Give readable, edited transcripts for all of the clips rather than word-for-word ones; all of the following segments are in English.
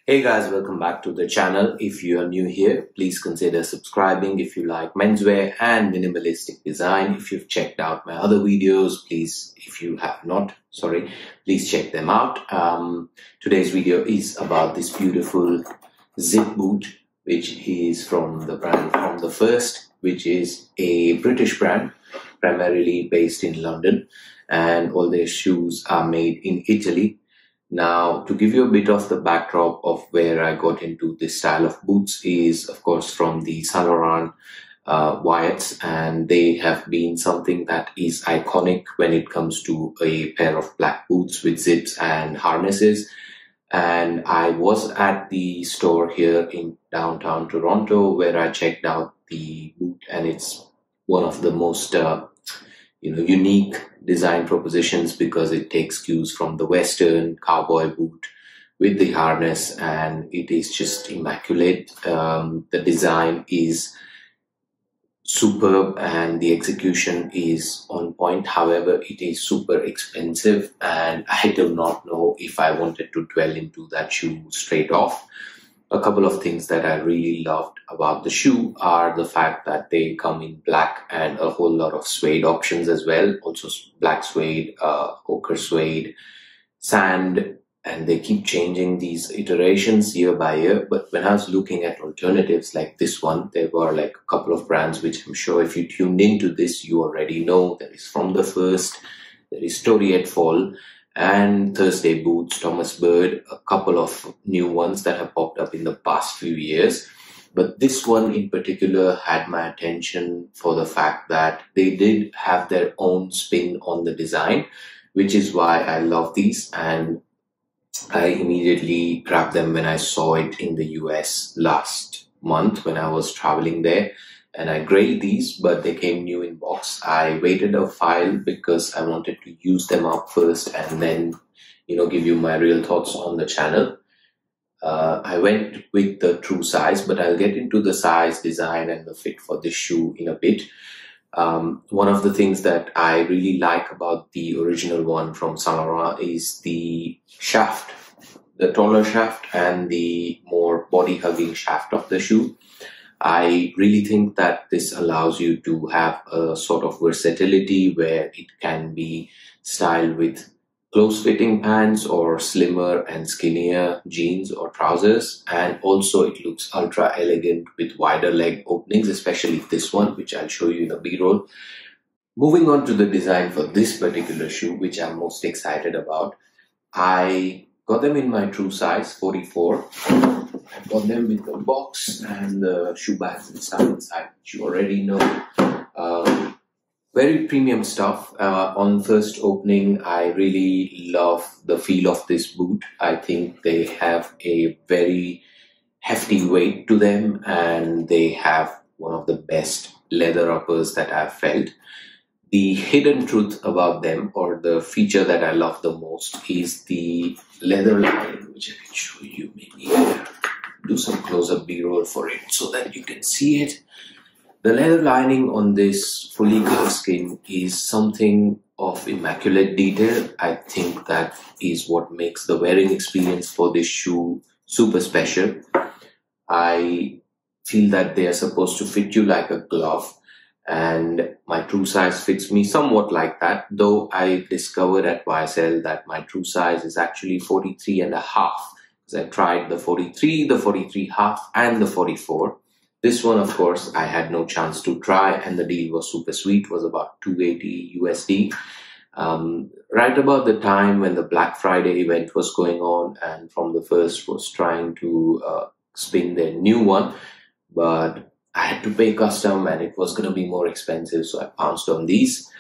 Hey guys, welcome back to the channel. If you are new here, please consider subscribing if you like menswear and minimalistic design. If you've checked out my other videos, please, if you have not, please check them out. Today's video is about this beautiful zip boot, which is from the brand From the First, which is a British brand, primarily based in London, and all their shoes are made in Italy. Now, to give you a bit of the backdrop of where I got into this style of boots is, of course, from the Saint Laurent Wyatts, and they have been something that is iconic when it comes to a pair of black boots with zips and harnesses. And I was at the store here in downtown Toronto where I checked out the boot, and it's one of the most unique design propositions because it takes cues from the Western cowboy boot with the harness, and it is just immaculate. The design is superb and the execution is on point. However, it is super expensive, and I do not know if I wanted to dwell into that shoe straight off. A couple of things that I really loved about the shoe are the fact that they come in black and a whole lot of suede options as well. Also black suede, ochre suede, sand, and they keep changing these iterations year by year. But when I was looking at alternatives like this one, there were like a couple of brands which I'm sure if you tuned into this, you already know. There is From the First, there is Story at Fall, and Thursday Boots, Thomas Bird, a couple of new ones that have popped up in the past few years. But this one in particular had my attention for the fact that they did have their own spin on the design, which is why I love these. And I immediately grabbed them when I saw it in the US last month when I was traveling there. And I grailed these, but they came new in box. I waited a while because I wanted to use them up first and then, give you my real thoughts on the channel. I went with the true size, but I'll get into the size, design, and the fit for this shoe in a bit. One of the things that I really like about the original one from Saint Laurent is the shaft, the taller shaft and the more body-hugging shaft of the shoe. I really think that this allows you to have a sort of versatility where it can be styled with close-fitting pants or slimmer and skinnier jeans or trousers. And also it looks ultra elegant with wider leg openings, especially this one, which I'll show you in a B-roll. Moving on to the design for this particular shoe, which I'm most excited about. I got them in my true size, 44. I got them with the box and the shoe bags inside, which you already know. Very premium stuff. On first opening, I really love the feel of this boot. I think they have a very hefty weight to them, and they have one of the best leather uppers that I've felt. The hidden truth about them, or the feature that I love the most, is the leather lining, which I can show you maybe here. Do some close-up B-roll for it so that you can see it. The leather lining on this fully clear skin is something of immaculate detail. I think that is what makes the wearing experience for this shoe super special. I feel that they are supposed to fit you like a glove, and my true size fits me somewhat like that, though I discovered at YSL that my true size is actually 43.5. I tried the 43, the 43.5, and the 44. This one, of course, I had no chance to try, and the deal was super sweet. It was about $280 USD. Right about the time when the Black Friday event was going on, and From the First was trying to spin their new one, but I had to pay custom, and it was going to be more expensive, so I pounced on these.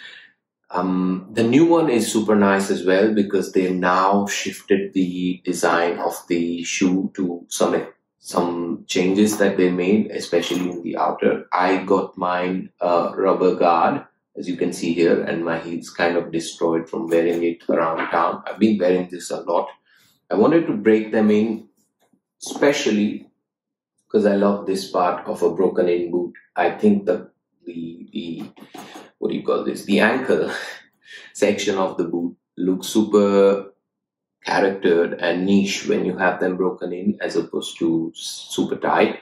The new one is super nice as well because they've now shifted the design of the shoe to some changes that they made, especially in the outer. I got mine rubber guard, as you can see here, and my heel's kind of destroyed from wearing it around town. I've been wearing this a lot. I wanted to break them in, especially because I love this part of a broken in boot. I think the what do you call this? The ankle section of the boot looks super charactered and niche when you have them broken in as opposed to super tight.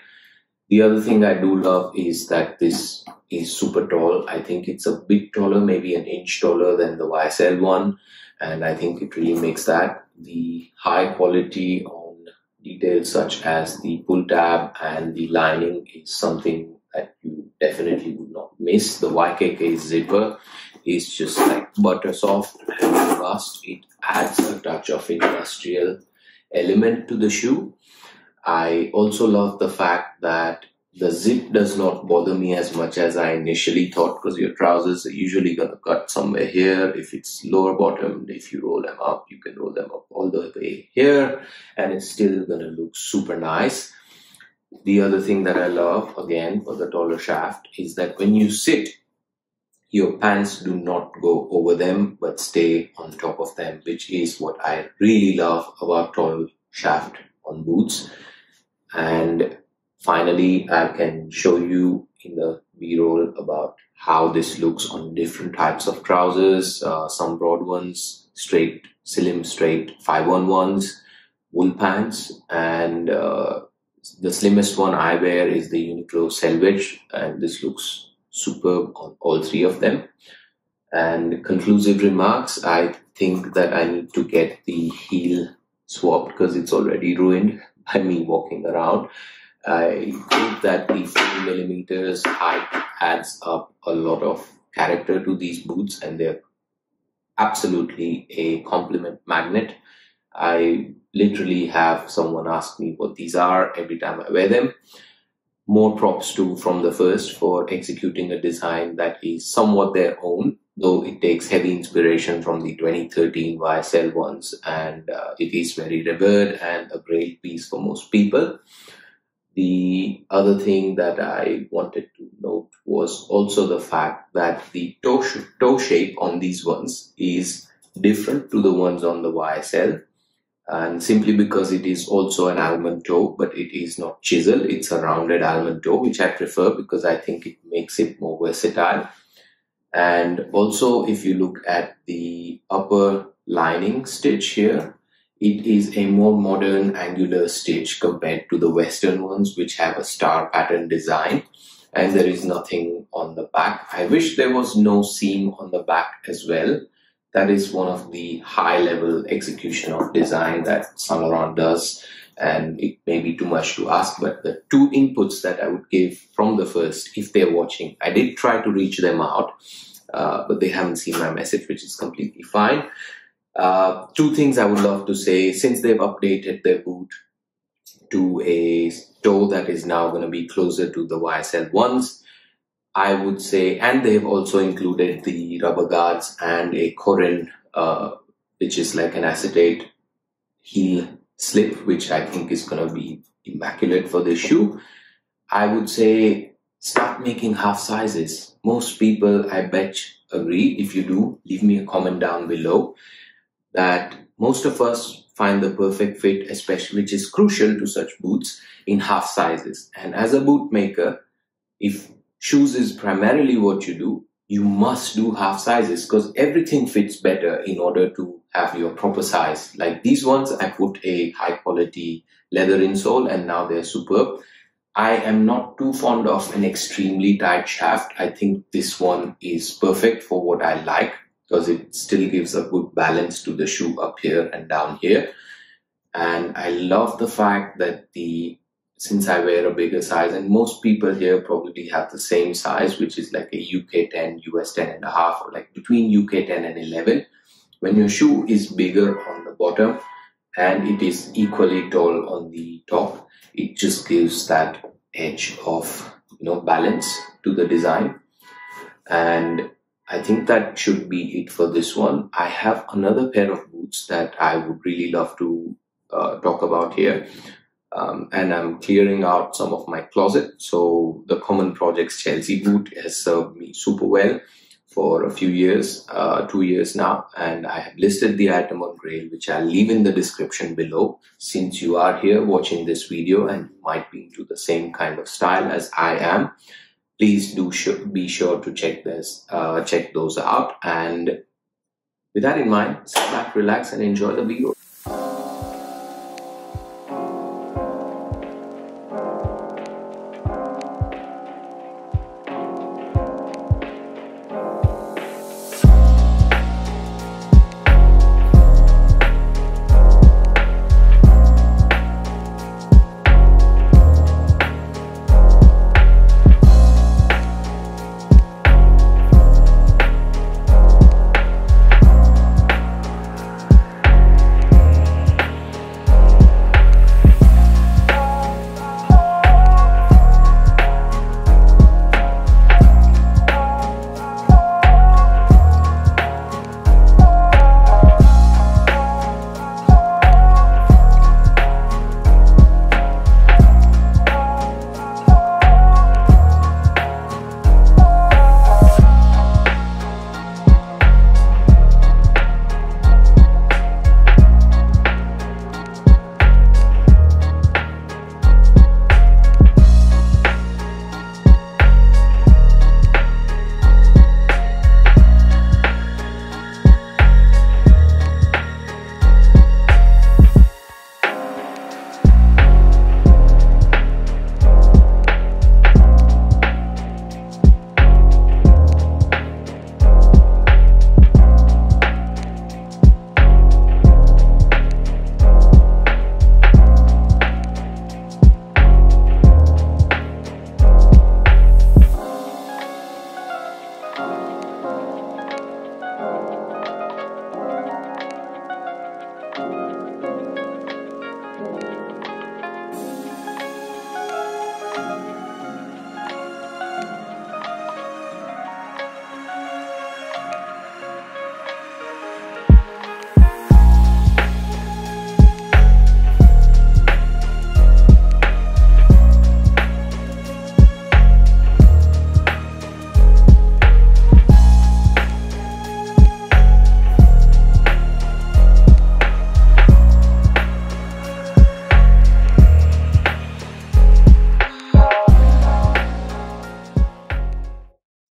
The other thing I do love is that this is super tall. I think it's a bit taller, maybe an inch taller than the YSL one. And I think it really makes that. The high quality on details such as the pull tab and the lining is something that you definitely would not miss. The YKK zipper is just like butter soft and robust. It adds a touch of industrial element to the shoe. I also love the fact that the zip does not bother me as much as I initially thought, because your trousers are usually going to cut somewhere here. If it's lower bottom, if you roll them up, you can roll them up all the way here and it's still going to look super nice. The other thing that I love, again, for the taller shaft is that when you sit, your pants do not go over them but stay on top of them, which is what I really love about tall shaft on boots. And finally, I can show you in the B-roll about how this looks on different types of trousers, some broad ones, straight, slim straight 5-on-1s, wool pants, and the slimmest one I wear is the Uniqlo Selvage, and this looks superb on all three of them. And conclusive remarks, I think that I need to get the heel swapped because it's already ruined by me walking around. I think that the 40 millimeters height adds up a lot of character to these boots, and they're absolutely a compliment magnet. I literally have someone ask me what these are every time I wear them. More props to From the First for executing a design that is somewhat their own, though it takes heavy inspiration from the 2013 YSL ones, and it is very revered and a great piece for most people. The other thing that I wanted to note was also the fact that the toe shape on these ones is different to the ones on the YSL. And simply because it is also an almond toe, but it is not chisel, it's a rounded almond toe, which I prefer because I think it makes it more versatile. And also, if you look at the upper lining stitch here, it is a more modern angular stitch compared to the Western ones, which have a star pattern design, and there is nothing on the back. I wish there was no seam on the back as well. That is one of the high level execution of design that Saint Laurent does, and it may be too much to ask, but the two inputs that I would give From the First, if they're watching, I did try to reach them out, but they haven't seen my message, which is completely fine. Two things I would love to say, since they've updated their boot to a toe that is now going to be closer to the YSL ones, I would say, and they've also included the rubber guards and a Corin, which is like an acetate heel slip, which I think is going to be immaculate for this shoe. I would say start making half sizes. Most people, I bet, agree. If you do, leave me a comment down below. That most of us find the perfect fit, especially, which is crucial to such boots, in half sizes. And as a boot maker, if shoes is primarily what you do, you must do half sizes because everything fits better in order to have your proper size. Like these ones, I put a high quality leather insole and now they're superb. I am not too fond of an extremely tight shaft. I think this one is perfect for what I like because it still gives a good balance to the shoe up here and down here. And I love the fact that since I wear a bigger size, and most people here probably have the same size, which is like a UK 10, US 10 and a half, or like between UK 10 and 11. When your shoe is bigger on the bottom and it is equally tall on the top, it just gives that edge of balance to the design. And I think that should be it for this one. I have another pair of boots that I would really love to talk about here. And I'm clearing out some of my closet. So the Common Projects Chelsea boot has served me super well for a few years, 2 years now. And I have listed the item on Grail, which I'll leave in the description below. Since you are here watching this video and you might be into the same kind of style as I am, please do be sure to check those out. And with that in mind, sit back, relax, and enjoy the video.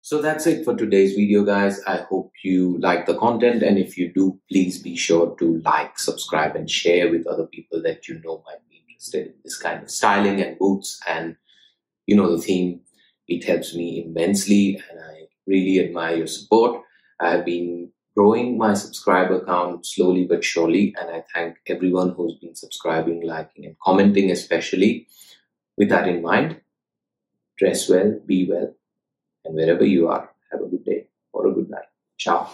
So that's it for today's video, guys. I hope you like the content, and if you do, please be sure to like, subscribe, and share with other people that you know might be interested in this kind of styling and boots and the theme. It helps me immensely, and I really admire your support. I have been growing my subscriber count slowly but surely, and I thank everyone who's been subscribing, liking, and commenting, especially. With that in mind, dress well, be well, and wherever you are, have a good day or a good night. Ciao.